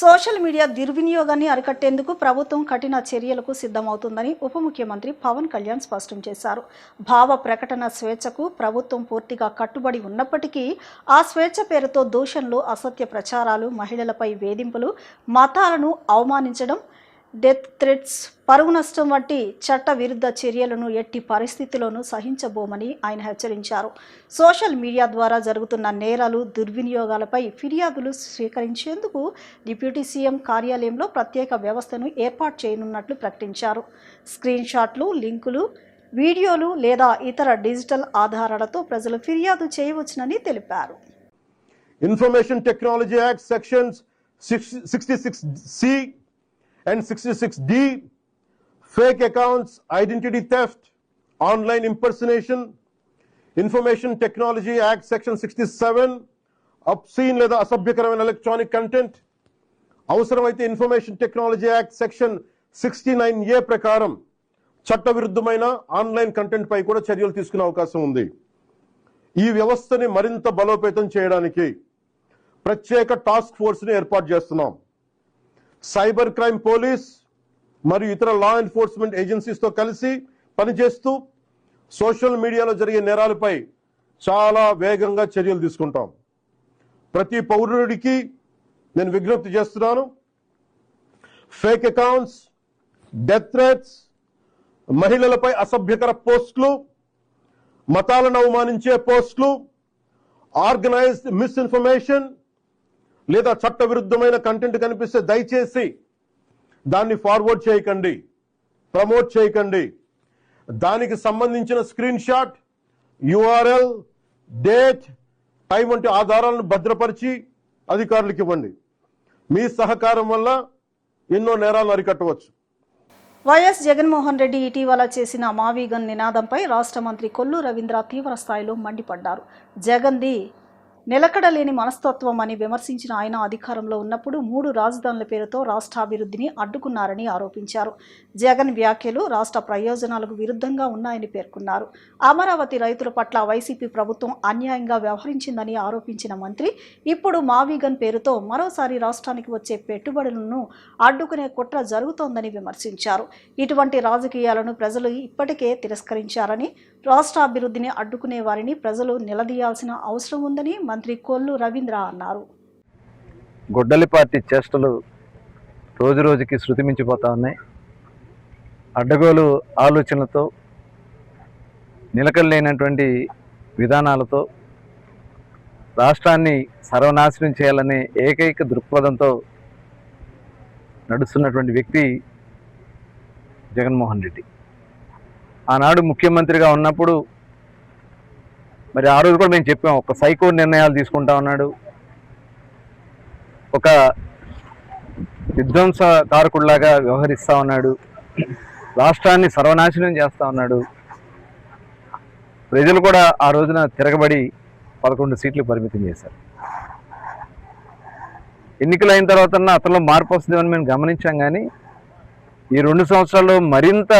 Social media దుర్వినియోగాన్ని అరికట్టేందుకు ప్రభుత్వం కఠిన చర్యలకు సిద్ధమవుతుందని ఉప ముఖ్యమంత్రి పవన్ కళ్యాణ్ స్పష్టం చేశారు. భావ ప్రకటన స్వేచ్ఛకు ప్రభుత్వం పూర్తిగా కట్టుబడి ఉన్నప్పటికీ ఆ స్వేచ్ఛ పేరుతో దూషణలు, అసత్య ప్రచారాలు, మహిళలపై వేధింపులు, మతాలను అవమానించడం, డెత్ థ్రెట్స్, పరువు నష్టం వంటి చట్ట విరుద్ధ చర్యలను ఎట్టి పరిస్థితుల్లోనూ సహించబోమని ఆయన హెచ్చరించారు. సోషల్ మీడియా ద్వారా జరుగుతున్న నేరాలు, దుర్వినియోగాలపై ఫిర్యాదులు స్వీకరించేందుకు డిప్యూటీ సీఎం కార్యాలయంలో ప్రత్యేక వ్యవస్థను ఏర్పాటు చేయనున్నట్లు ప్రకటించారు. స్క్రీన్ షాట్లు, లింకులు, వీడియోలు లేదా ఇతర డిజిటల్ ఆధారాలతో ప్రజలు ఫిర్యాదు చేయవచ్చునని తెలిపారు. Information technology act sections 66C and 66D, fake accounts, identity theft, online impersonation. Information Technology Act Section 67, obscene లేదా అసభ్యకరమైన ఎలక్ట్రానిక్ కంటెంట్. అవసరమైతే information technology act section 69A ప్రకారం చట్టవిరుద్ధమైన ఆన్లైన్ కంటెంట్ పై కూడా చర్యలు తీసుకునే అవకాశం ఉంది. ఈ వ్యవస్థని మరింత బలోపేతం చేయడానికి ప్రత్యేక టాస్క్ ఫోర్స్ని ఏర్పాటు చేస్తున్నాం. సైబర్ క్రైమ్ పోలీస్ మరియు ఇతర లా ఎన్ఫోర్స్మెంట్ ఏజెన్సీస్తో కలిసి పనిచేస్తూ సోషల్ మీడియాలో జరిగే నేరాలపై చాలా వేగంగా చర్యలు తీసుకుంటాం. ప్రతి పౌరుడికి నేను విజ్ఞప్తి చేస్తున్నాను, ఫేక్ అకౌంట్స్, డెత్ థ్రెట్స్, మహిళలపై అసభ్యకర పోస్టులు, మతాలను అవమానించే పోస్టులు, ఆర్గనైజ్డ్ మిస్ఇన్ఫర్మేషన్ లేదా చట్టవిరుద్ధమైన కంటెంట్ కనిపిస్తే దయచేసి దాన్ని ఫార్వర్డ్ చేయకండి, ప్రమోట్ చేయకండి. దానికి సంబంధించిన screen shot, URL, date, time వంటి ఆధారాలను భద్రపరిచి అధికారులకు ఇవ్వండి. మీ సహకారం వల్ల ఎన్నో నేరాలను అరికట్టవచ్చు. వైఎస్ జగన్మోహన్ రెడ్డి ఇటీవల చేసిన మావీగన్ నినాదంపై రాష్ట్ర మంత్రి కొల్లు రవీంద్ర తీవ్ర స్థాయిలో మండిపడ్డారు. జగన్ది నిలకడలేని మనస్తత్వం అని విమర్శించిన ఆయన అధికారంలో ఉన్నప్పుడు 3 రాజధానుల పేరుతో రాష్ట్రాభివృద్ధిని అడ్డుకున్నారని ఆరోపించారు. జగన్ వ్యాఖ్యలు రాష్ట్ర ప్రయోజనాలకు విరుద్ధంగా ఉన్నాయని పేర్కొన్నారు. అమరావతి రైతుల పట్ల వైసీపీ ప్రభుత్వం అన్యాయంగా వ్యవహరించిందని ఆరోపించిన మంత్రి ఇప్పుడు మావీగన్ పేరుతో మరోసారి రాష్ట్రానికి వచ్చే పెట్టుబడులను అడ్డుకునే కుట్ర జరుగుతోందని విమర్శించారు. ఇటువంటి రాజకీయాలను ప్రజలు ఇప్పటికే తిరస్కరించారని, రాష్ట్రాభివృద్ధిని అడ్డుకునే వారిని ప్రజలు నిలదీయాల్సిన అవసరం ఉందని మంత్రి కొల్లు రవీంద్ర అన్నారు. గొడ్డలి పార్టీ చేష్టలు రోజు రోజుకి శృతిమించిపోతా ఉన్నాయి. అడ్డగోలు ఆలోచనలతో, నిలకడలేనటువంటి విధానాలతో రాష్ట్రాన్ని సర్వనాశనం చేయాలనే ఏకైక దృక్పథంతో నడుస్తున్నటువంటి వ్యక్తి జగన్మోహన్ రెడ్డి. ఆనాడు ముఖ్యమంత్రిగా ఉన్నప్పుడు మరి ఆ రోజు కూడా మేము చెప్పాం, ఒక సైకో నిర్ణయాలు తీసుకుంటా ఉన్నాడు, ఒక విధ్వంసకారకుడిలాగా వ్యవహరిస్తూ ఉన్నాడు, రాష్ట్రాన్ని సర్వనాశనం చేస్తూ ఉన్నాడు. ప్రజలు కూడా ఆ రోజున తిరగబడి 11 సీట్లు పరిమితం చేశారు. ఎన్నికలు అయిన తర్వాత అతనిలో మార్పు వస్తుందని మేము గమనించాం. కానీ ఈ 2 సంవత్సరాల్లో మరింత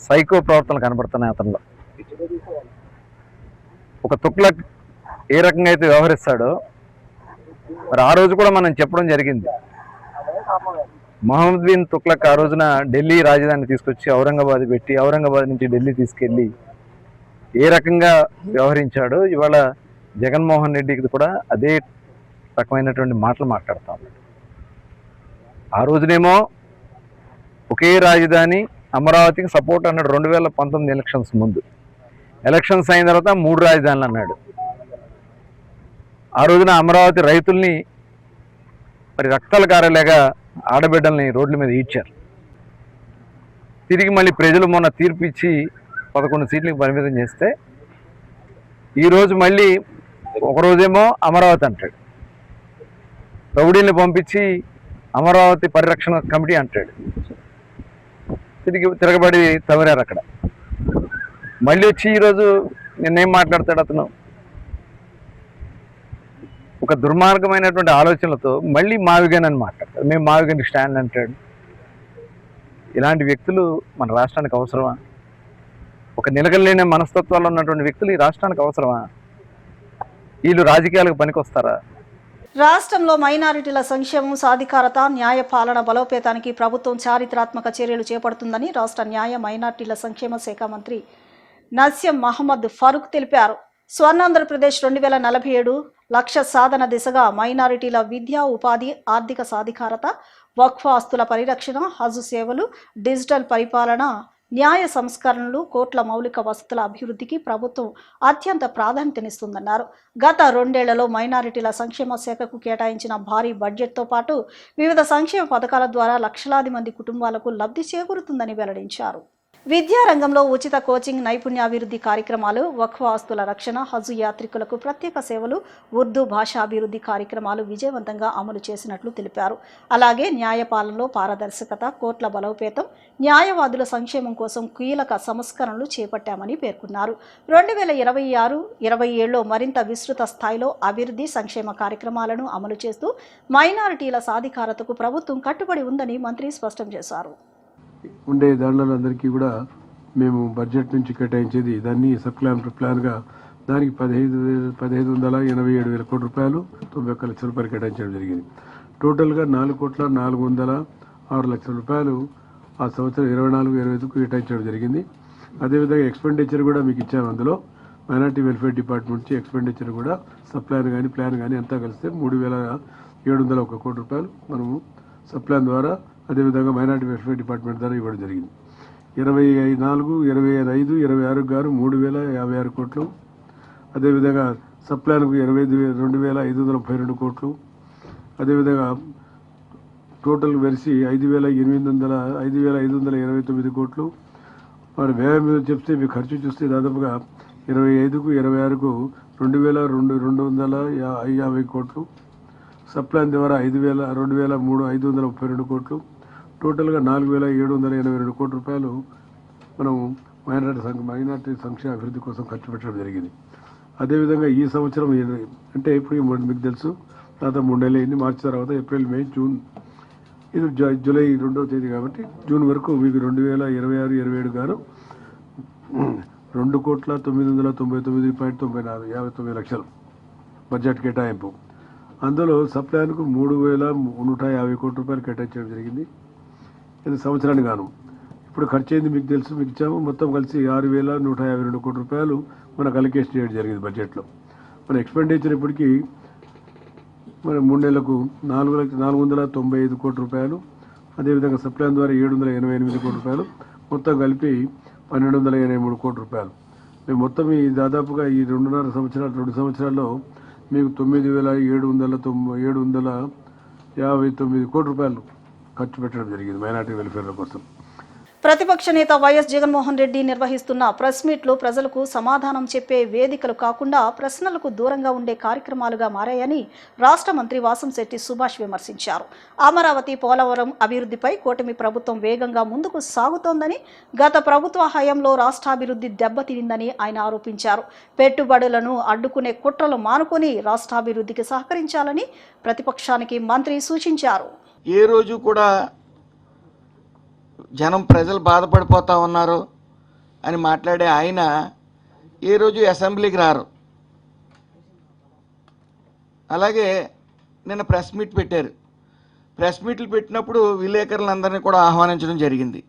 సైకో ప్రవర్తనలు కనబడుతున్నాయి అతనిలో. ఒక తుగ్లక్ ఏ రకంగా అయితే వ్యవహరిస్తాడో మరి ఆ రోజు కూడా మనం చెప్పడం జరిగింది. మహమ్మద్ బిన్ తుగ్లక్ ఆ రోజున ఢిల్లీ రాజధాని తీసుకొచ్చి ఔరంగాబాద్ పెట్టి, ఔరంగాబాద్ నుంచి ఢిల్లీ తీసుకెళ్ళి ఏ రకంగా వ్యవహరించాడో ఇవాళ జగన్మోహన్ రెడ్డికి కూడా అదే రకమైనటువంటి మాటలు మాట్లాడుతూ ఉన్నాడు. ఆ రోజునేమో ఒకే రాజధాని అమరావతికి సపోర్ట్ అన్నాడు 2019 ఎలక్షన్స్ ముందు. ఎలక్షన్స్ అయిన తర్వాత 3 రాజధానులు అన్నాడు. ఆ రోజున అమరావతి రైతుల్ని మరి రక్తాల కారలేగా ఆడబిడ్డల్ని రోడ్ల మీద ఈడ్చారు. తిరిగి మళ్ళీ ప్రజలు మొన్న తీర్పు ఇచ్చి 11 సీట్లకు పరిమితం చేస్తే ఈరోజు మళ్ళీ ఒకరోజేమో అమరావతి అంటాడు, రౌడీల్ని పంపించి అమరావతి పరిరక్షణ కమిటీ అంటాడు, తిరగబడి తవరారు అక్కడ. మళ్ళీ వచ్చి ఈరోజు నిన్నేం మాట్లాడతాడు అతను, ఒక దుర్మార్గమైనటువంటి ఆలోచనలతో మళ్ళీ మావిగన్ అని మాట్లాడతాడు. మేము మావిగన్ స్టాండ్ అంటాడు. ఇలాంటి వ్యక్తులు మన రాష్ట్రానికి అవసరమా? ఒక నిలకడలేని మనస్తత్వాల్లో ఉన్నటువంటి వ్యక్తులు ఈ రాష్ట్రానికి అవసరమా? వీళ్ళు రాజకీయాలకు పనికొస్తారా? రాష్ట్రంలో మైనారిటీల సంక్షేమం, సాధికారత, న్యాయ పాలన బలోపేతానికి ప్రభుత్వం చారిత్రాత్మక చర్యలు చేపడుతుందని రాష్ట్ర న్యాయ, మైనారిటీల సంక్షేమ శాఖ మంత్రి నస్యం మహమ్మద్ ఫరూక్ తెలిపారు. స్వర్ణాంధ్రప్రదేశ్ 2047 లక్ష్య సాధన దిశగా మైనారిటీల విద్య, ఉపాధి, ఆర్థిక సాధికారత, వక్ఫ్ ఆస్తుల పరిరక్షణ, హజ్ సేవలు, డిజిటల్ పరిపాలన, న్యాయ సంస్కరణలు, కోట్ల మౌలిక వసతుల అభివృద్ధికి ప్రభుత్వం అత్యంత ప్రాధాన్యతనిస్తుందన్నారు. గత 2 ఏళ్లలో మైనారిటీల సంక్షేమ శాఖకు కేటాయించిన భారీ బడ్జెట్తో పాటు వివిధ సంక్షేమ పథకాల ద్వారా లక్షలాది మంది కుటుంబాలకు లబ్ధి చేకూరుతుందని వెల్లడించారు. విద్యారంగంలో ఉచిత కోచింగ్, నైపుణ్యాభివృద్ధి కార్యక్రమాలు, వక్ఫ్ ఆస్తుల రక్షణ, హజ్ యాత్రికులకు ప్రత్యేక సేవలు, ఉర్దూ భాషాభివృద్ధి కార్యక్రమాలు విజయవంతంగా అమలు చేసినట్లు తెలిపారు. అలాగే న్యాయపాలనలో పారదర్శకత, కోట్ల బలోపేతం, న్యాయవాదుల సంక్షేమం కోసం కీలక సంస్కరణలు చేపట్టామని పేర్కొన్నారు. 2026-27లో మరింత విస్తృత స్థాయిలో అభివృద్ధి సంక్షేమ కార్యక్రమాలను అమలు చేస్తూ మైనారిటీల సాధికారతకు ప్రభుత్వం కట్టుబడి ఉందని మంత్రి స్పష్టం చేశారు. ఉండే దాడులందరికీ కూడా మేము బడ్జెట్ నుంచి కేటాయించేది దాన్ని సబ్ ప్లాన్గా దానికి 1587,000 కోట్ల రూపాయలు 91 లక్షల రూపాయలు కేటాయించడం జరిగింది. టోటల్గా 4,04,06 లక్షల రూపాయలు ఆ సంవత్సరం 24-25కు కేటాయించడం జరిగింది. అదేవిధంగా ఎక్స్పెండిచర్ కూడా మీకు ఇచ్చాము. అందులో మైనార్టీ వెల్ఫేర్ డిపార్ట్మెంట్ నుంచి ఎక్స్పెండిచర్ కూడా సబ్ ప్లాన్ కానీ అంతా కలిస్తే 3,701 కోట్ల రూపాయలు మనము సబ్ ప్లాన్ ద్వారా, అదేవిధంగా మైనార్టీ వెల్ఫేర్ డిపార్ట్మెంట్ ద్వారా ఇవ్వడం జరిగింది. 24, 25, 26 గారు 3,056 కోట్లు. అదేవిధంగా సబ్ ప్లాన్కు 2,532 కోట్లు. అదేవిధంగా టోటల్ వెరిసి 5,529 కోట్లు. మరి వ్యయం మీద చెప్తే మీకు ఖర్చు చూస్తే దాదాపుగా 25కు 26కు 2,250 కోట్లు. సబ్ ప్లాన్ ద్వారా 2,532 కోట్లు. టోటల్గా 4,782 కోట్ల రూపాయలు మనం మైనార్టీ సంక్షేమ అభివృద్ధి కోసం ఖర్చు పెట్టడం జరిగింది. అదేవిధంగా ఈ సంవత్సరం అంటే ఇప్పుడు మీకు తెలుసు తర్వాత 3 నెలలు అయింది. మార్చి తర్వాత ఏప్రిల్, మే, జూన్, ఇది జూలై 2వ తేదీ కాబట్టి జూన్ వరకు మీకు 2026-27 గాను 2,999,94,59 లక్షలు బడ్జెట్ కేటాయింపు. అందులో సబ్ ప్లాన్కు 3,150 కోట్ల రూపాయలు కేటాయించడం జరిగింది. ఇది సంవత్సరానికి గాను. ఇప్పుడు ఖర్చు అయింది మీకు తెలుసు, మీకు ఇచ్చాము. మొత్తం కలిసి 6,152 కోట్ల రూపాయలు మనకు అలొకేషన్ చేయడం జరిగింది బడ్జెట్లో. మన ఎక్స్పెండిచర్ ఇప్పటికీ మన 3 నెలలకు 495 కోట్ల రూపాయలు. అదేవిధంగా సబ్ ప్లాన్ ద్వారా 788 కోట్ల రూపాయలు, మొత్తం కలిపి 1,283 కోట్ల రూపాయలు. మేము మొత్తం ఈ దాదాపుగా ఈ 2 సంవత్సరాల్లో మీకు 9,759 కోట్ల రూపాయలు ఖర్చు పెట్టడం జరిగింది మైనార్టీ వెల్ఫేర్ కోసం. ప్రతిపక్ష నేత వైఎస్ జగన్మోహన్ రెడ్డి నిర్వహిస్తున్న ప్రెస్ మీట్లు ప్రజలకు సమాధానం చెప్పే వేదికలు కాకుండా ప్రశ్నలకు దూరంగా ఉండే కార్యక్రమాలుగా మారాయని రాష్ట్ర మంత్రి వాసంశెట్టి సుభాష్ విమర్శించారు. అమరావతి, పోలవరం అభివృద్ధిపై కూటమి ప్రభుత్వం వేగంగా ముందుకు సాగుతోందని, గత ప్రభుత్వ హయాంలో రాష్ట్రాభివృద్ధి దెబ్బతినిందని ఆయన ఆరోపించారు. పెట్టుబడులను అడ్డుకునే కుట్రలు మానుకొని రాష్ట్రాభివృద్ధికి సహకరించాలని ప్రతిపక్షానికి మంత్రి సూచించారు. ఏ రోజు కూడా ప్రజలు బాధపడిపోతూ ఉన్నారు అని మాట్లాడే ఆయన ఏ రోజు అసెంబ్లీకి రారు. అలాగే నిన్న ప్రెస్ మీట్ పెట్టారు. ప్రెస్ మీట్లు పెట్టినప్పుడు విలేకరులందరినీ కూడా ఆహ్వానించడం జరిగింది.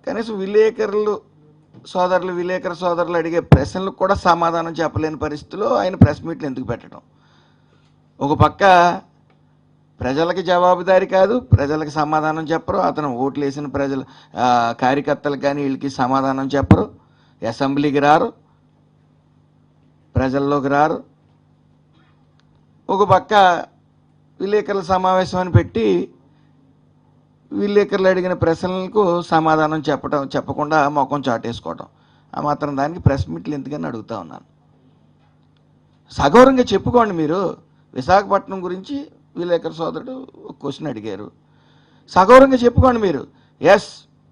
కనీసం విలేకరుల సోదరులు అడిగే ప్రశ్నలకు కూడా సమాధానం చెప్పలేని పరిస్థితిలో ఆయన ప్రెస్ మీట్లు ఎందుకు పెట్టడం? ఒక పక్క ప్రజలకి జవాబుదారీ కాదు, ప్రజలకు సమాధానం చెప్పరు, అతను ఓట్లు వేసిన కార్యకర్తలకు కానీ వీళ్ళకి సమాధానం చెప్పరు, అసెంబ్లీకి రారు, ప్రజల్లోకి రారు. ఒక పక్క విలేకరుల సమావేశం అని పెట్టి విలేకరులు అడిగిన ప్రశ్నలకు సమాధానం చెప్పకుండా మొఖం చాటేసుకోవడం, ఆ మాత్రం దానికి ప్రెస్ మీట్లు ఎందుకని అడుగుతా ఉన్నాను. సగౌరవంగా చెప్పుకోండి. మీరు విశాఖపట్నం గురించి విలేకరు సోదరుడు ఒక క్వశ్చన్ అడిగారు, సగౌరవంగా చెప్పుకోండి. మీరు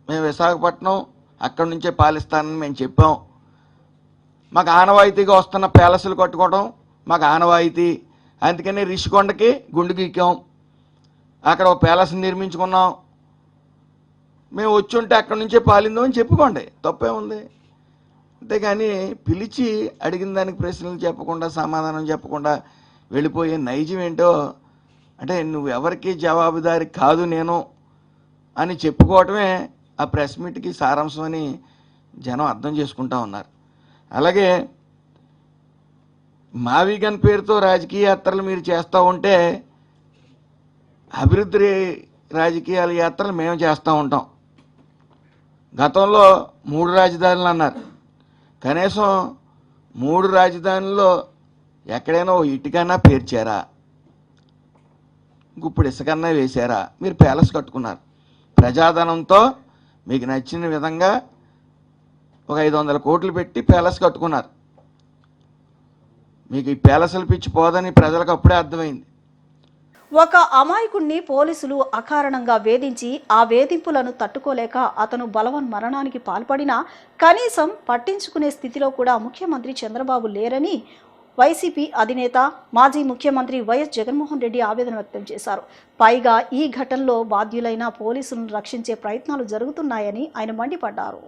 మేము విశాఖపట్నం అక్కడి నుంచే పాలిస్తానని మేము చెప్పాం, మాకు ఆనవాయితీగా వస్తున్న ప్యాలెస్లు కట్టుకోవడం మాకు ఆనవాయితీ, అందుకని రిషికొండకి గుండు గీకాం, అక్కడ ఒక ప్యాలెస్ నిర్మించుకున్నాం, మేము వచ్చి ఉంటే అక్కడి నుంచే పాలిందాం అని చెప్పుకోండి, తప్పే ఉంది. అంతేగాని పిలిచి అడిగిన దానికి ప్రశ్నలు చెప్పకుండా సమాధానం చెప్పకుండా వెళ్ళిపోయే నైజం ఏంటో, అంటే నువ్వు ఎవరికి జవాబుదారి కాదు నేను అని చెప్పుకోవటమే ఆ ప్రెస్ మీట్కి సారాంశం అని జనం అర్థం చేసుకుంటా ఉన్నారు. అలాగే మావిగన్ పేరుతో రాజకీయ యాత్రలు మీరు చేస్తూ ఉంటే అభివృద్ధి రాజకీయాల యాత్రలు మేము చేస్తూ ఉంటాం. గతంలో 3 రాజధానులు అన్నారు. కనీసం 3 రాజధానుల్లో ఎక్కడైనా ఓ ఇటుకన్నా పేర్చారా? ఇప్పుడు ఇసుకన్నా వేశారా? మీరు ప్యాలెస్ కట్టుకున్నారు. ప్రజాధనంతో మీకు నచ్చిన విధంగా ఒక 500 కోట్లు పెట్టి ప్యాలెస్ కట్టుకున్నారు. మీకు ఈ ప్యాలెస్ల పిచ్చి పోదని ప్రజలకు అప్పుడే అర్థమైంది. ఒక అమాయకుణ్ణి పోలీసులు అకారణంగా వేధించి ఆ వేధింపులను తట్టుకోలేక అతను బలవన్మరణానికి పాల్పడినా కనీసం పట్టించుకునే స్థితిలో కూడా ముఖ్యమంత్రి చంద్రబాబు లేరని వైసీపీ అధినేత మాజీ ముఖ్యమంత్రి వైఎస్ జగన్మోహన్ రెడ్డి ఆవేదన వ్యక్తం చేశారు. పైగా ఈ ఘటనలో బాధ్యులైన పోలీసులను రక్షించే ప్రయత్నాలు జరుగుతున్నాయని ఆయన మండిపడ్డారు.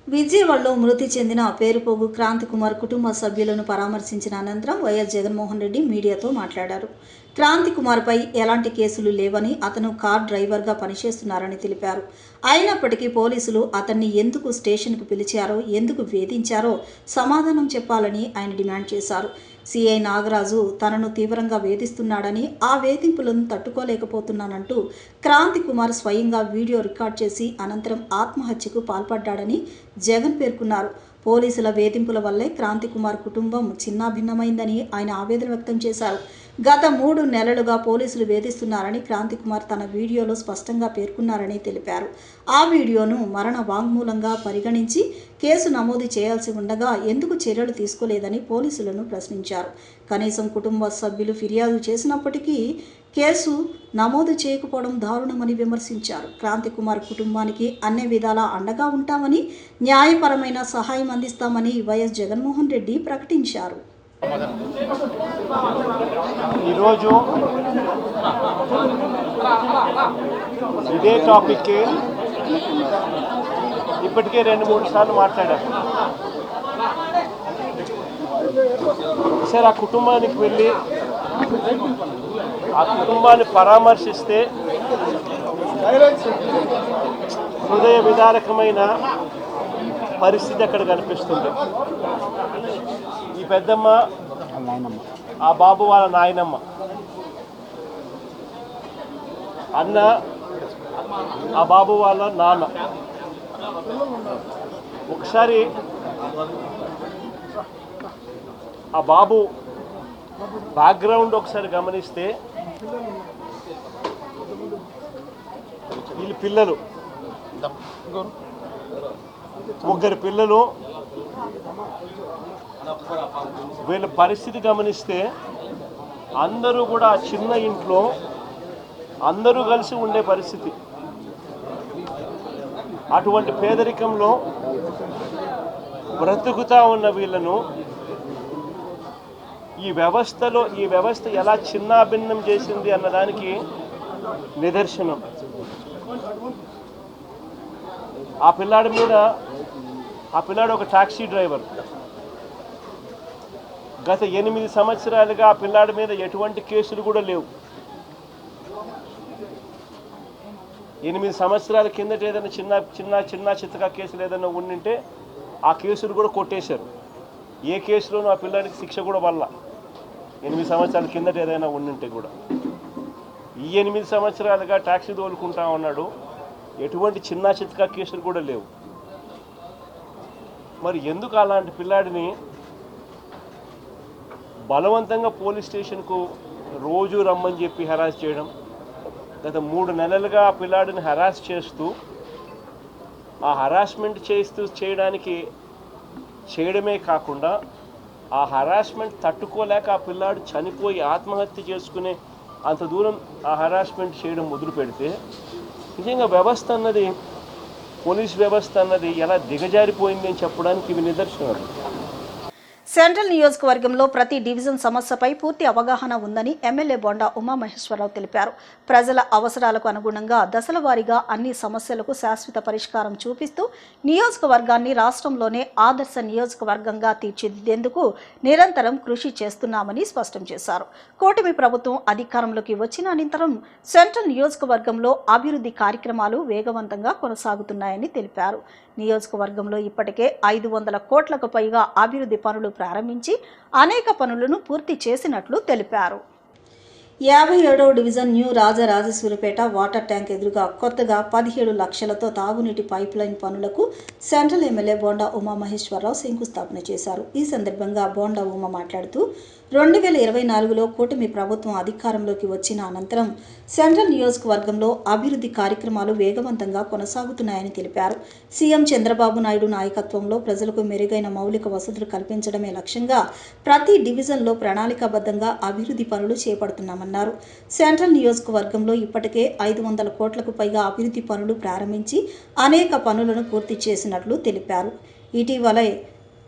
విజయవాడలో మృతి చెందిన పేరుపోగు క్రాంతికుమార్ కుటుంబ సభ్యులను పరామర్శించిన అనంతరం వైఎస్ జగన్మోహన్ రెడ్డి మీడియాతో మాట్లాడారు. క్రాంతికుమార్పై ఎలాంటి కేసులు లేవని, అతను కార్ డ్రైవర్గా పనిచేస్తున్నారని తెలిపారు. అయినప్పటికీ పోలీసులు అతన్ని ఎందుకు స్టేషన్కు పిలిచారో, ఎందుకు వేధించారో సమాధానం చెప్పాలని ఆయన డిమాండ్ చేశారు. సిఐ నాగరాజు తనను తీవ్రంగా వేధిస్తున్నాడని, ఆ వేధింపులను తట్టుకోలేకపోతున్నానంటూ క్రాంతికుమార్ స్వయంగా వీడియో రికార్డ్ చేసి అనంతరం ఆత్మహత్యకు పాల్పడ్డాడని జగన్ పేర్కొన్నారు. పోలీసుల వేధింపుల వల్లే క్రాంతికుమార్ కుటుంబం చిన్నాభిన్నమైందని ఆయన ఆవేదన వ్యక్తం చేశారు. గత 3 నెలలుగా పోలీసులు వేధిస్తున్నారని క్రాంతికుమార్ తన వీడియోలో స్పష్టంగా పేర్కొన్నారని తెలిపారు. ఆ వీడియోను మరణ వాంగ్మూలంగా పరిగణించి కేసు నమోదు చేయాల్సి ఉండగా ఎందుకు చర్యలు తీసుకోలేదని పోలీసులను ప్రశ్నించారు. కనీసం కుటుంబ సభ్యులు ఫిర్యాదు చేసినప్పటికీ కేసు నమోదు చేయకపోవడం దారుణమని విమర్శించారు. క్రాంతికుమార్ కుటుంబానికి అన్ని విధాలా అండగా ఉంటామని, న్యాయపరమైన సహాయం అందిస్తామని వైఎస్ జగన్మోహన్ రెడ్డి ప్రకటించారు. ఈరోజు ఇదే టాపిక్ ఇప్పటికే 2-3 సార్లు మాట్లాడారు. సార్ ఆ కుటుంబానికి వెళ్ళి ఆ కుటుంబాన్ని పరామర్శిస్తే హృదయ విదారకమైన పరిస్థితి అక్కడ కనిపిస్తుంది. ఈ పెద్దమ్మ, ఆ బాబు వాళ్ళ నాయనమ్మ, అన్న, ఆ బాబు వాళ్ళ నాన్న. ఒకసారి ఆ బాబు బ్యాక్గ్రౌండ్ ఒకసారి గమనిస్తే వీళ్ళ పిల్లలు, 3 పిల్లలు, వీళ్ళ పరిస్థితి గమనిస్తే అందరూ కూడా చిన్న ఇంట్లో అందరూ కలిసి ఉండే పరిస్థితి. అటువంటి పేదరికంలో బ్రతుకుతా ఉన్న వీళ్ళను ఈ వ్యవస్థ ఎలా చిన్నాభిన్నం చేసింది అన్నదానికి నిదర్శనం. ఆ పిల్లాడు ఒక టాక్సీ డ్రైవర్. గత 8 సంవత్సరాలుగా ఆ పిల్లాడి మీద ఎటువంటి కేసులు కూడా లేవు. 8 సంవత్సరాల కిందట ఏదైనా చిన్న చిత్తగా కేసులు ఏదైనా ఉండింటే ఆ కేసులు కూడా కొట్టేశారు. ఏ కేసులోనూ ఆ పిల్లాడికి శిక్ష కూడా వల్ల 8 సంవత్సరాల కిందట ఏదైనా ఉండింటే కూడా. ఈ 8 సంవత్సరాలుగా ట్యాక్సీ తోలుకుంటా ఉన్నాడు. ఎటువంటి చిన్న చిత్తగా కేసులు కూడా లేవు. మరి ఎందుకు అలాంటి పిల్లాడిని బలవంతంగా పోలీస్ స్టేషన్కు రోజు రమ్మని చెప్పి హెరాస్ చేయడం? గత 3 నెలలుగా ఆ పిల్లాడిని హెరాస్ చేస్తూ, ఆ హెరాస్మెంట్ చేయడమే కాకుండా ఆ హెరాస్మెంట్ తట్టుకోలేక ఆ పిల్లాడు చనిపోయి ఆత్మహత్య చేసుకునే అంత దూరం ఆ హెరాస్మెంట్ చేయడం మొదలు పెడితే నిజంగా పోలీస్ వ్యవస్థ అన్నది ఎలా దిగజారిపోయింది అని చెప్పడానికి ఇవి నిదర్శనాలు. సెంట్రల్ నియోజకవర్గంలో ప్రతి డివిజన్ సమస్యపై పూర్తి అవగాహన ఉందని ఎమ్మెల్యే బొండా ఉమామహేశ్వరరావు తెలిపారు. ప్రజల అవసరాలకు అనుగుణంగా దశల వారీగా అన్ని సమస్యలకు శాశ్వత పరిష్కారం చూపిస్తూ నియోజకవర్గాన్ని రాష్ట్రంలోనే ఆదర్శ నియోజకవర్గంగా తీర్చిదిద్దేందుకు నిరంతరం కృషి చేస్తున్నామని స్పష్టం చేశారు. కూటమి ప్రభుత్వం అధికారంలోకి వచ్చిన అనంతరం సెంట్రల్ నియోజకవర్గంలో అభివృద్ధి కార్యక్రమాలు వేగవంతంగా కొనసాగుతున్నాయని తెలిపారు. నియోజకవర్గంలో ఇప్పటికే 500 కోట్లకు పైగా అభివృద్ధి పనులు ప్రారంభించి అనేక పనులను పూర్తి చేసినట్లు తెలిపారు. 57వ division new Rajarajeswaripeta water tank ఎదురుగా కొత్తగా 17 లక్షలతో తాగునీటి పైప్ లైన్ పనులకు సెంట్రల్ ఎమ్మెల్యే బొండా ఉమామహేశ్వరరావు శంకుస్థాపన చేశారు. ఈ సందర్భంగా బొండా ఉమ మాట్లాడుతూ 2024లో కూటమి ప్రభుత్వం అధికారంలోకి వచ్చిన అనంతరం సెంట్రల్ నియోజకవర్గంలో అభివృద్ధి కార్యక్రమాలు వేగవంతంగా కొనసాగుతున్నాయని తెలిపారు. సీఎం చంద్రబాబు నాయుడు నాయకత్వంలో ప్రజలకు మెరుగైన మౌలిక వసతులు కల్పించడమే లక్ష్యంగా ప్రతి డివిజన్లో ప్రణాళికాబద్ధంగా అభివృద్ధి పనులు చేపడుతున్నామన్నారు. సెంట్రల్ నియోజకవర్గంలో ఇప్పటికే 500 కోట్లకు పైగా అభివృద్ధి పనులు ప్రారంభించి అనేక పనులను పూర్తి చేసినట్లు తెలిపారు. ఇటీవలే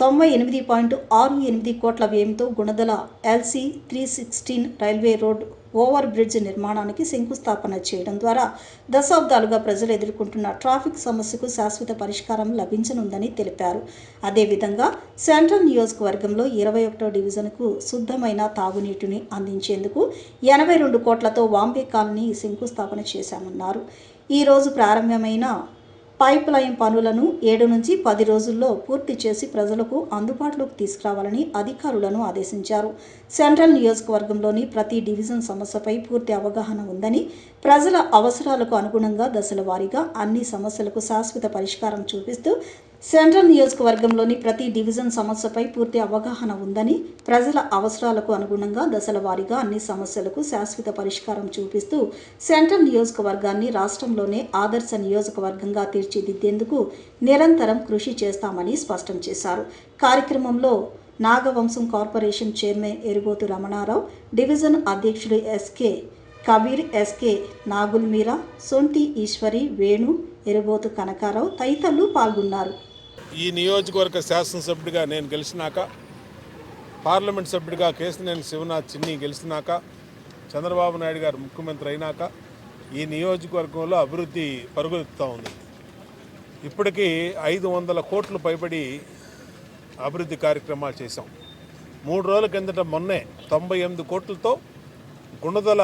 98.68 కోట్ల వ్యయంతో Gunadala LC 316 railway road over bridge నిర్మాణానికి శంకుస్థాపన చేయడం ద్వారా దశాబ్దాలుగా ప్రజలు ఎదుర్కొంటున్న ట్రాఫిక్ సమస్యకు శాశ్వత పరిష్కారం లభించనుందని తెలిపారు. అదేవిధంగా సెంట్రల్ నియోజకవర్గంలో 21వ డివిజన్కు శుద్ధమైన తాగునీటిని అందించేందుకు 82 కోట్లతో వాంబే కాలనీ శంకుస్థాపన చేశామన్నారు. ఈరోజు ప్రారంభమైన పైప్ లైన్ పనులను 7 నుంచి 10 రోజుల్లో పూర్తి చేసి ప్రజలకు అందుబాటులోకి తీసుకురావాలని అధికారులను ఆదేశించారు. సెంట్రల్ నియోజకవర్గంలోని ప్రతి డివిజన్ సమస్యపై పూర్తి అవగాహన ఉందని, ప్రజల అవసరాలకు అనుగుణంగా దశల వారీగా అన్ని సమస్యలకు శాశ్వత పరిష్కారం చూపిస్తూ సెంట్రల్ నియోజకవర్గంలోని ప్రతి డివిజన్ సమస్యపై పూర్తి అవగాహన ఉందని, ప్రజల అవసరాలకు అనుగుణంగా దశల వారీగా అన్ని సమస్యలకు శాశ్వత పరిష్కారం చూపిస్తూ సెంట్రల్ నియోజకవర్గాన్ని రాష్ట్రంలోనే ఆదర్శ నియోజకవర్గంగా తీర్చిదిద్దేందుకు నిరంతరం కృషి చేస్తామని స్పష్టం చేశారు. కార్యక్రమంలో Nagavamsam corporation chairman Erubothu Ramanarao, division అధ్యక్షుడు SK కబీర్, SK నాగుల్ మీరా, సొంటి ఈశ్వరి, వేణు, ఎరుబోతు కనకారావు తదితరులు పాల్గొన్నారు. ఈ నియోజకవర్గ శాసనసభ్యుడిగా నేను గెలిచినాక, పార్లమెంట్ సభ్యుడిగా కేశినేని శివనాథ్ చిన్ని గెలిచినాక, చంద్రబాబు నాయుడు గారు ముఖ్యమంత్రి అయినాక ఈ నియోజకవర్గంలో అభివృద్ధి పరుగులెత్తుతూ ఉంది. ఇప్పటికీ 500 కోట్లు పైబడి అభివృద్ధి కార్యక్రమాలు చేశాం. 3 రోజుల కిందట మొన్నే 98 కోట్లతో గుణదల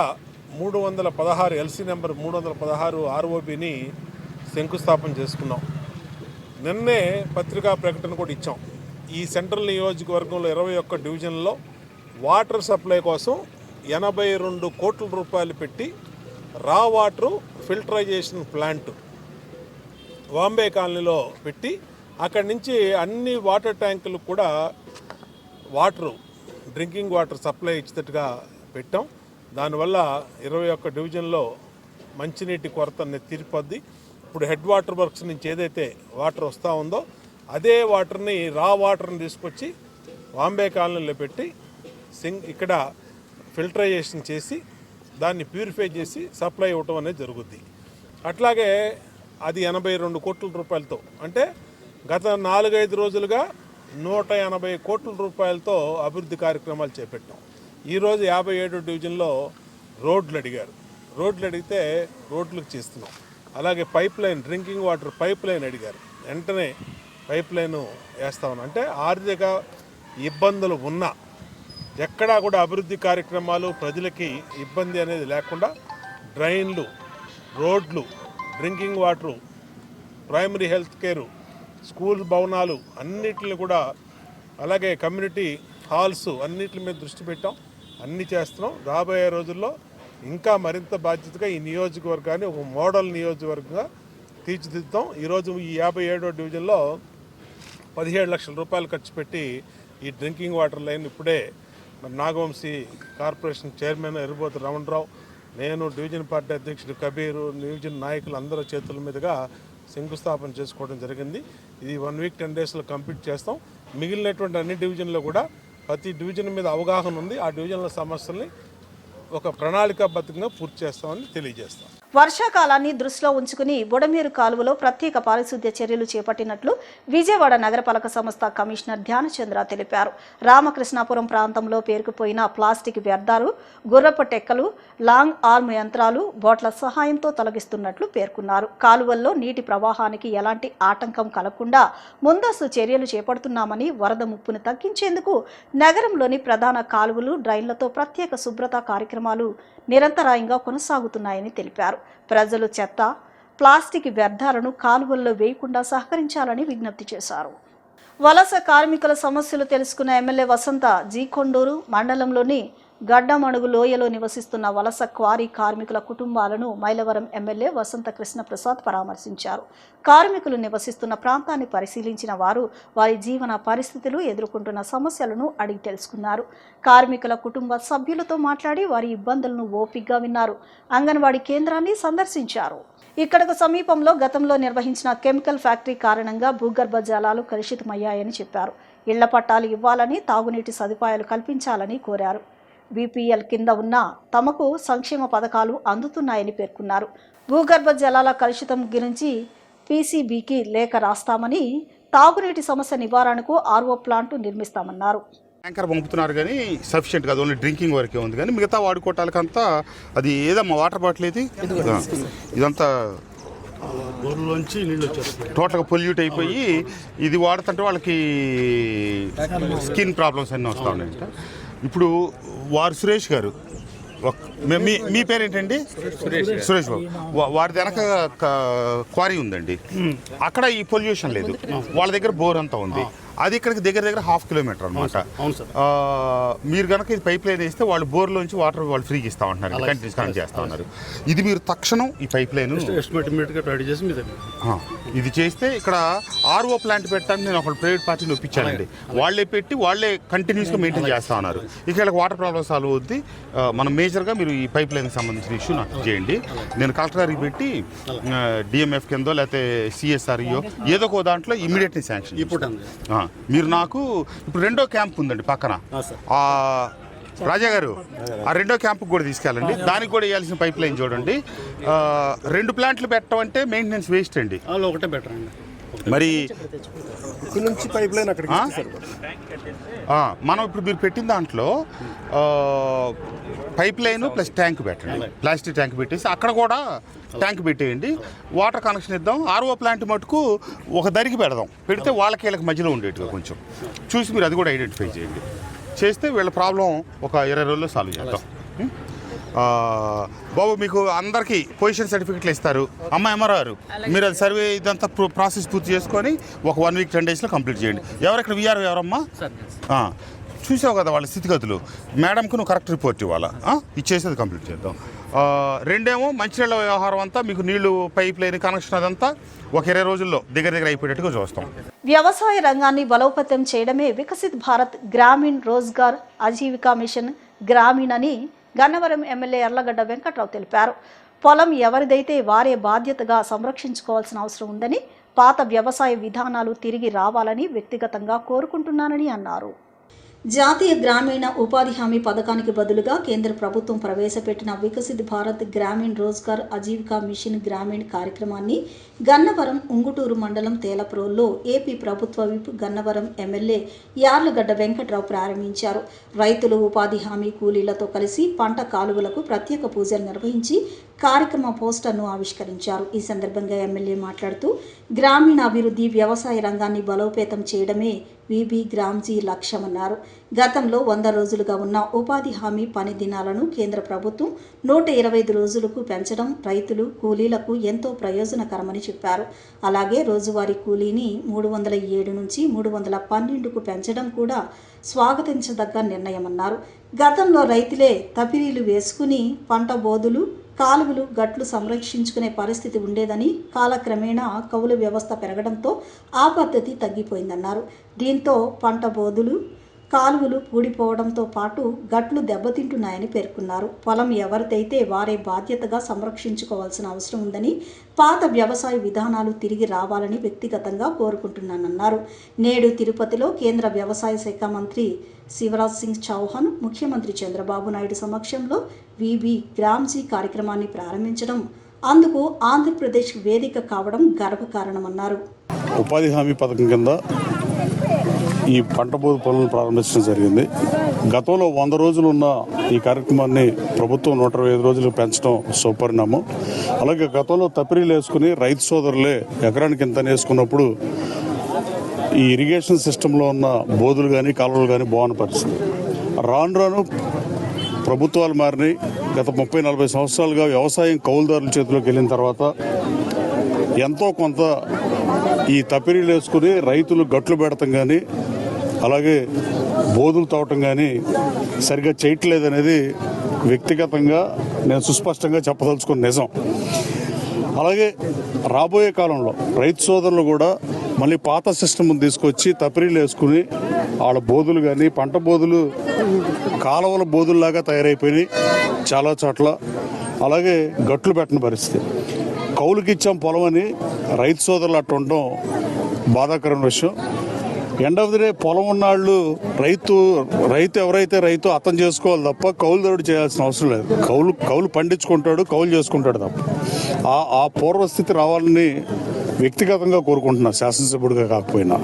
316 LC నెంబర్ 316 ROBని శంకుస్థాపన చేసుకున్నాం. నిన్నే పత్రికా ప్రకటన కూడా ఇచ్చాం. ఈ సెంట్రల్ నియోజకవర్గంలో 21 డివిజన్లో వాటర్ సప్లై కోసం 82 కోట్ల రూపాయలు పెట్టి రా వాటరు ఫిల్టరైజేషన్ ప్లాంట్ వాంబే కాలనీలో పెట్టి అక్కడి నుంచి అన్ని వాటర్ ట్యాంకులు కూడా వాటరు డ్రింకింగ్ వాటర్ సప్లై ఇచ్చేటట్టుగా పెట్టాం. దానివల్ల 21 డివిజన్లో మంచినీటి కొరత తీరిపోద్ది. ఇప్పుడు హెడ్ వాటర్ వర్క్స్ నుంచి ఏదైతే వాటర్ వస్తూ ఉందో అదే వాటర్ని రా వాటర్ని తీసుకొచ్చి వాంబే కాలనీలో పెట్టి ఇక్కడ ఫిల్టరైజేషన్ చేసి దాన్ని ప్యూరిఫై చేసి సప్లై ఇవ్వటం అనేది జరుగుద్ది. అట్లాగే అది 82 కోట్ల రూపాయలతో, అంటే గత 4-5 రోజులుగా 180 కోట్ల రూపాయలతో అభివృద్ధి కార్యక్రమాలు చేపట్టాం. ఈరోజు 57 డివిజన్లో రోడ్లు అడిగారు. రోడ్లు అడిగితే రోడ్లకు చేస్తున్నాం. అలాగే pipe line, drinking water pipe line అడిగారు. వెంటనే పైప్ లైన్ వేస్తా ఉన్నాం. అంటే ఆర్థిక ఇబ్బందులు ఉన్నా ఎక్కడా కూడా అభివృద్ధి కార్యక్రమాలు ప్రజలకి ఇబ్బంది అనేది లేకుండా డ్రైన్లు, రోడ్లు, drinking water, primary health care, school భవనాలు అన్నిటిని కూడా, అలాగే కమ్యూనిటీ హాల్స్ అన్నిటి మీద దృష్టి పెట్టాం. అన్నీ చేస్తున్నాం. రాబోయే రోజుల్లో ఇంకా మరింత బాధ్యతగా ఈ నియోజకవర్గాన్ని ఒక మోడల్ నియోజకవర్గంగా తీర్చిదిద్దాం. ఈరోజు ఈ 57వ డివిజన్లో 17 లక్షల రూపాయలు ఖర్చు పెట్టి ఈ డ్రింకింగ్ వాటర్ లైన్ ఇప్పుడే నాగవంశీ కార్పొరేషన్ చైర్మన్ ఎరుబోతు రమణరావు, నేను, డివిజన్ పార్టీ అధ్యక్షుడు కబీరు, డివిజన్ నాయకులు అందరి చేతుల మీదుగా శంకుస్థాపన చేసుకోవడం జరిగింది. ఇది 1 వీక్ 10 డేస్లో కంప్లీట్ చేస్తాం. మిగిలినటువంటి అన్ని డివిజన్లో కూడా ప్రతి డివిజన్ మీద అవగాహన ఉంది. ఆ డివిజన్ల సమస్యల్ని ఒక ప్రణాళికాబద్ధంగా పూర్తి చేస్తామని తెలియజేస్తాం. వర్షాకాలాన్ని దృష్టిలో ఉంచుకుని బుడమేరు కాలువలో ప్రత్యేక పారిశుద్ధ్య చర్యలు చేపట్టినట్లు విజయవాడ నగరపాలక సంస్థ కమిషనర్ ధ్యానచంద్ర తెలిపారు. రామకృష్ణాపురం ప్రాంతంలో పేరుకుపోయిన ప్లాస్టిక్ వ్యర్థాలు, గుర్రపు టెక్కలు, లాంగ్ ఆర్మ్ యంత్రాలు బోట్ల సహాయంతో తొలగిస్తున్నట్లు పేర్కొన్నారు. కాలువల్లో నీటి ప్రవాహానికి ఎలాంటి ఆటంకం కలగకుండా ముందస్తు చర్యలు చేపడుతున్నామని, వరద ముప్పును తగ్గించేందుకు నగరంలోని ప్రధాన కాలువలు, డ్రైన్లతో ప్రత్యేక శుభ్రత కార్యక్రమాలు నిరంతరాయంగా కొనసాగుతున్నాయని తెలిపారు. ప్రజలు చెత్త, ప్లాస్టిక్ వ్యర్థాలను కాలువల్లో వేయకుండా సహకరించాలని విజ్ఞప్తి చేశారు. వలస కార్మికుల సమస్యలు తెలుసుకున్న ఎమ్మెల్యే వసంత జీకొండూరు మండలంలోని గడ్డమణుగు లోయలో నివసిస్తున్న వలస క్వారీ కార్మికుల కుటుంబాలను మైలవరం ఎమ్మెల్యే వసంత కృష్ణప్రసాద్ పరామర్శించారు. కార్మికులు నివసిస్తున్న ప్రాంతాన్ని పరిశీలించిన వారు వారి జీవన పరిస్థితులు, ఎదుర్కొంటున్న సమస్యలను అడిగి తెలుసుకున్నారు. కార్మికుల కుటుంబ సభ్యులతో మాట్లాడి వారి ఇబ్బందులను ఓపికగా విన్నారు. అంగన్వాడీ కేంద్రాన్ని సందర్శించారు. ఇక్కడకు సమీపంలో గతంలో నిర్వహించిన కెమికల్ ఫ్యాక్టరీ కారణంగా భూగర్భ జలాలు కలుషితమయ్యాయని చెప్పారు. ఇళ్ల పట్టాలు ఇవ్వాలని, తాగునీటి సదుపాయాలు కల్పించాలని కోరారు. బీపీఎల్ కింద ఉన్న తమకు సంక్షేమ పథకాలు అందుతున్నాయని పేర్కొన్నారు. భూగర్భ జలాల కలుషితం గురించి పీసీబీకి లేఖ రాస్తామని, తాగునీటి సమస్య నివారణకు ఆర్ఓ ప్లాంట్ నిర్మిస్తామన్నారు. ట్యాంకర్ పంపుతున్నారు కానీ సఫిషియెంట్ కాదు, ఓన్లీ డ్రింకింగ్ వరకే ఉంది. కానీ మిగతా వాడుకోవటాలకంతా అది ఏదమ్మా వాటర్ బాటిల్ ఇది ఇదంతా బోర్లోంచి నీళ్ళు వచ్చేస్తాయి, టోటల్గా పొల్యూట్ అయిపోయి ఇది వాడుతుంటే వాళ్ళకి స్కిన్ ప్రాబ్లమ్స్ అన్నీ వస్తూ ఉన్నాయంట. ఇప్పుడు వారు సురేష్ గారు, మీ పేరేంటండి? సురేష్ బాబు. వారి వెనక క్వారీ ఉందండి, అక్కడ ఈ పొల్యూషన్ లేదు. వాళ్ళ దగ్గర బోర్ అంతా ఉంది. అది ఇక్కడికి దగ్గర 1/2 కిలోమీటర్ అనమాట. మీరు కనుక ఇది పైప్ లైన్ వేస్తే వాళ్ళు బోర్లోంచి వాటర్ వాళ్ళు ఫ్రీగా ఇస్తా ఉంటున్నారు, కంటిన్యూస్ కనెక్ట్ చేస్తూ ఉన్నారు. ఇది మీరు తక్షణం ఈ పైప్ లైన్ ఇది చేస్తే ఇక్కడ ఆర్ఓ ప్లాంట్ పెట్టడానికి నేను ఒక ప్రైవేట్ పార్టీని ఒప్పించానండి. వాళ్ళే పెట్టి వాళ్ళే కంటిన్యూస్గా మెయింటైన్ చేస్తూ ఉన్నారు. ఇక్కడ వాటర్ ప్రాబ్లమ్ సాల్వ్ అవుద్ది. మనం మేజర్గా మీరు ఈ పైప్ లైన్కి సంబంధించిన ఇష్యూ నాకు చేయండి. నేను కలెక్టర్ గారికి పెట్టి డిఎంఎఫ్ కిందో లేకపోతే సిఎస్ఆర్ఈఓ ఏదో ఒక దాంట్లో ఇమీడియట్లీ శాంక్షన్ ఇప్పుడు మీరు నాకు ఇప్పుడు 2వ క్యాంప్ ఉందండి పక్కన. రాజా గారు ఆ 2వ క్యాంప్కి కూడా తీసుకెళ్ళండి. దానికి కూడా వేయాల్సిన పైప్ లైన్ చూడండి. 2 ప్లాంట్లు పెట్టడం అంటే మెయింటెనెన్స్ వేస్ట్ అండి. ఒకటే బెటర్ అండి. మరి నుంచి పైప్ లైన్ అక్కడికి మనం ఇప్పుడు మీరు పెట్టిన దాంట్లో పైప్ లైన్ ప్లస్ ట్యాంక్ పెట్టండి. ప్లాస్టిక్ ట్యాంక్ పెట్టేసి అక్కడ కూడా ట్యాంక్ పెట్టేయండి. వాటర్ కనెక్షన్ ఇద్దాం. ఆర్ఓ ప్లాంట్ మటుకు ఒక దరికి పెడదాం. పెడితే వాళ్ళకి వీళ్ళకి మధ్యలో ఉండేట్టుగా కొంచెం చూసి మీరు అది కూడా ఐడెంటిఫై చేయండి. చేస్తే వీళ్ళ ప్రాబ్లం ఒక 20 రోజుల్లో సాల్వ్ చేద్దాం. బాబు మీకు అందరికీ పొజిషన్ సర్టిఫికెట్లు ఇస్తారు. ఎంఆర్ఆర్ మీరు అది సర్వే ఇదంతా ప్రాసెస్ పూర్తి చేసుకొని ఒక 1 వీక్ 10 డేస్లో కంప్లీట్ చేయండి. ఎవరెక్కడ వీఆర్ ఎవరమ్మా చూసావు కదా వాళ్ళ స్థితిగతులు. మేడంకు నువ్వు కరెక్ట్ రిపోర్ట్ ఇవ్వాలా, ఇచ్చేసేది కంప్లీట్ చేద్దాం. 2 మంచినీళ్ళ వ్యవహారం అంతా మీకు నీళ్లు పైప్ లైన్ కనెక్షన్ అదంతా ఒక 20 రోజుల్లో దగ్గర అయిపోయేట్టుగా చూస్తాం. వ్యవసాయ రంగాన్ని బలోపేతం చేయడమే వికసిత్ భారత్ గ్రామీణ్ రోజ్గార్ ఆజీవికా మిషన్ గ్రామీణ్ అని గన్నవరం ఎమ్మెల్యే ఎర్లగడ్డ వెంకట్రావు తెలిపారు. పొలం ఎవరిదైతే వారే బాధ్యతగా సంరక్షించుకోవాల్సిన అవసరం ఉందని, పాత వ్యవసాయ విధానాలు తిరిగి రావాలని వ్యక్తిగతంగా కోరుకుంటున్నానని అన్నారు. జాతీయ గ్రామీణ ఉపాధి హామీ పథకానికి బదులుగా కేంద్ర ప్రభుత్వం ప్రవేశపెట్టిన వికసిత్ భారత్ గ్రామీణ్ రోజ్గార్ ఆజీవికా మిషన్ గ్రామీణ్ కార్యక్రమాన్ని గన్నవరం ఉంగుటూరు మండలం తేలప్రోల్లో ఏపీ ప్రభుత్వ విప్ గన్నవరం ఎమ్మెల్యే యార్లగడ్డ వెంకట్రావు ప్రారంభించారు. రైతులు ఉపాధి హామీ కూలీలతో కలిసి పంట కాలువలకు ప్రత్యేక పూజలు నిర్వహించి కార్యక్రమ పోస్టర్ను ఆవిష్కరించారు. ఈ సందర్భంగా ఎమ్మెల్యే మాట్లాడుతూ గ్రామీణాభివృద్ధి, వ్యవసాయ రంగాన్ని బలోపేతం చేయడమే విబి గ్రామ్జీ లక్ష్యమన్నారు. గతంలో 100 రోజులుగా ఉన్న ఉపాధి హామీ పని దినాలను కేంద్ర ప్రభుత్వం 125 రోజులకు పెంచడం రైతులు, కూలీలకు ఎంతో ప్రయోజనకరమని చెప్పారు. అలాగే రోజువారీ కూలీని 307 నుంచి 312కు పెంచడం కూడా స్వాగతించదగ్గ నిర్ణయమన్నారు. గతంలో రైతులే తపిరీలు వేసుకుని పంట బోదులు, కాలువలు, గట్లు సంరక్షించుకునే పరిస్థితి ఉండేదని, కాలక్రమేణా కౌలు వ్యవస్థ పెరగడంతో ఆ పద్ధతి తగ్గిపోయిందన్నారు. దీంతో పంట బోదులు, కాలువలు పూడిపోవడంతో పాటు గట్లు దెబ్బతింటున్నాయని పేర్కొన్నారు. పొలం ఎవరిదైతే వారే బాధ్యతగా సంరక్షించుకోవాల్సిన అవసరం ఉందని, పాత వ్యవసాయ విధానాలు తిరిగి రావాలని వ్యక్తిగతంగా కోరుకుంటున్నానన్నారు. నేడు తిరుపతిలో కేంద్ర వ్యవసాయ శాఖ మంత్రి శివరాజ్ సింగ్ చౌహాన్, ముఖ్యమంత్రి చంద్రబాబు నాయుడు సమక్షంలో విబి గ్రామ్జీ కార్యక్రమాన్ని ప్రారంభించడం అందుకు ఆంధ్రప్రదేశ్ వేదిక కావడం గర్వకారణమన్నారు. ఉపాధి హామీ పథకం కింద ఈ పంట బోధు పనులను ప్రారంభించడం జరిగింది. గతంలో 100 రోజులు ఉన్న ఈ కార్యక్రమాన్ని ప్రభుత్వం 125 రోజులకు పెంచడం సుపరిణామం. అలాగే గతంలో తప్పిరీలు వేసుకుని రైతు సోదరులే ఎకరానికి ఇంత వేసుకున్నప్పుడు ఈ ఇరిగేషన్ సిస్టంలో ఉన్న బోధులు కానీ కాలువలు కానీ బాగున్న పరిస్థితి. రాను రాను ప్రభుత్వాలు మారినాయి. గత 30-40 సంవత్సరాలుగా వ్యవసాయం కౌలుదారుల చేతిలోకి వెళ్ళిన తర్వాత ఎంతో కొంత ఈ తప్పిరీలు వేసుకుని రైతులు గట్లు పెడతాం కానీ అలాగే బోధులు తవ్వటం కానీ సరిగ్గా చేయట్లేదనేది వ్యక్తిగతంగా నేను సుస్పష్టంగా చెప్పదలుచుకున్న నిజం. అలాగే రాబోయే కాలంలో రైతు సోదరులు కూడా మళ్ళీ పాత సిస్టమ్ తీసుకొచ్చి తప్పిరీలు వేసుకుని వాళ్ళ బోధులు కానీ పంట బోధులు కాలువల బోధుల్లాగా తయారైపోయినాయి చాలా చోట్ల. అలాగే గట్లు పెట్టిన పరిస్థితి. కౌలుకి ఇచ్చాం పొలం అని రైతు సోదరులు అట్టు ఉండడం బాధాకరమైన విషయం. ఎండ్ ఆఫ్ ది డే పొలం ఉన్నాళ్ళు రైతు ఎవరైతే రైతు అర్థం చేసుకోవాలి తప్ప కౌలుదారుడు చేయాల్సిన అవసరం లేదు. కౌలు పండించుకుంటాడు, కౌలు చేసుకుంటాడు తప్ప. ఆ పూర్వస్థితి రావాలని వ్యక్తిగతంగా కోరుకుంటున్నా, శాసనసభ్యుడిగా కాకపోయినా.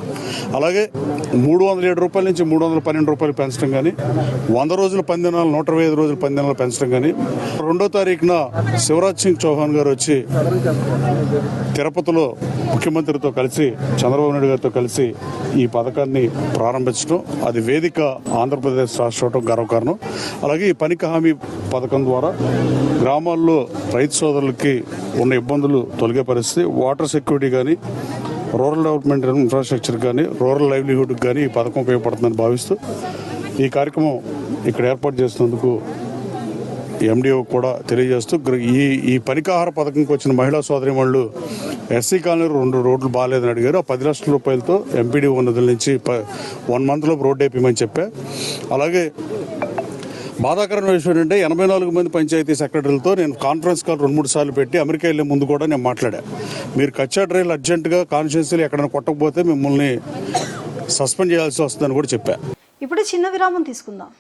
అలాగే 307 రూపాయల నుంచి 312 రూపాయలు పెంచడం కానీ, 100 రోజుల పందినాలు 125 రోజుల పందినాలు పెంచడం కానీ, 2వ తారీఖున శివరాజ్ సింగ్ చౌహాన్ గారు వచ్చి తిరుపతిలో ముఖ్యమంత్రితో కలిసి చంద్రబాబు నాయుడు గారితో కలిసి ఈ పథకాన్ని ప్రారంభించడం, అది వేదిక ఆంధ్రప్రదేశ్ రాష్ట్రం గర్వకారణం. అలాగే ఈ పనికి హామీ పథకం ద్వారా గ్రామాల్లో రైతు సోదరులకి ఉన్న ఇబ్బందులు తొలగే పరిస్థితి. వాటర్ సెక్యూరిటీ కానీ, రూరల్ డెవలప్మెంట్ ఇన్ఫ్రాస్ట్రక్చర్ కానీ, రూరల్ లైవ్లీహుడ్కి కానీ ఈ పథకం ఉపయోగపడుతుందని భావిస్తూ ఈ కార్యక్రమం ఇక్కడ ఏర్పాటు చేసినందుకు ఎండిఓ కూడా తెలియజేస్తూ ఈ పనికాహార పథకంకి వచ్చిన మహిళా సోదరిమణులు ఎస్సీ కాలనీలో 2 రోడ్లు బాగాలేదని అడిగారు. ఆ 10 లక్షల రూపాయలతో ఎంపీడీఓ నిధుల నుంచి 1 మంత్లోపు రోడ్డు వేయమని చెప్పా. అలాగే బాధాకరమైన విషయం ఏంటంటే 84 మంది పంచాయతీ సెక్రటరీలతో నేను కాన్ఫరెన్స్ కాల్ 2-3 సార్లు పెట్టి అమెరికా వెళ్ళే ముందు కూడా నేను మాట్లాడా. మీరు కచ్చా డ్రైల్ అర్జెంటుగా కాన్స్టిట్యున్సీలు ఎక్కడైనా కొట్టకపోతే మిమ్మల్ని సస్పెండ్ చేయాల్సి వస్తుందని కూడా చెప్పా. ఇప్పుడు చిన్న విరామం తీసుకుందాం.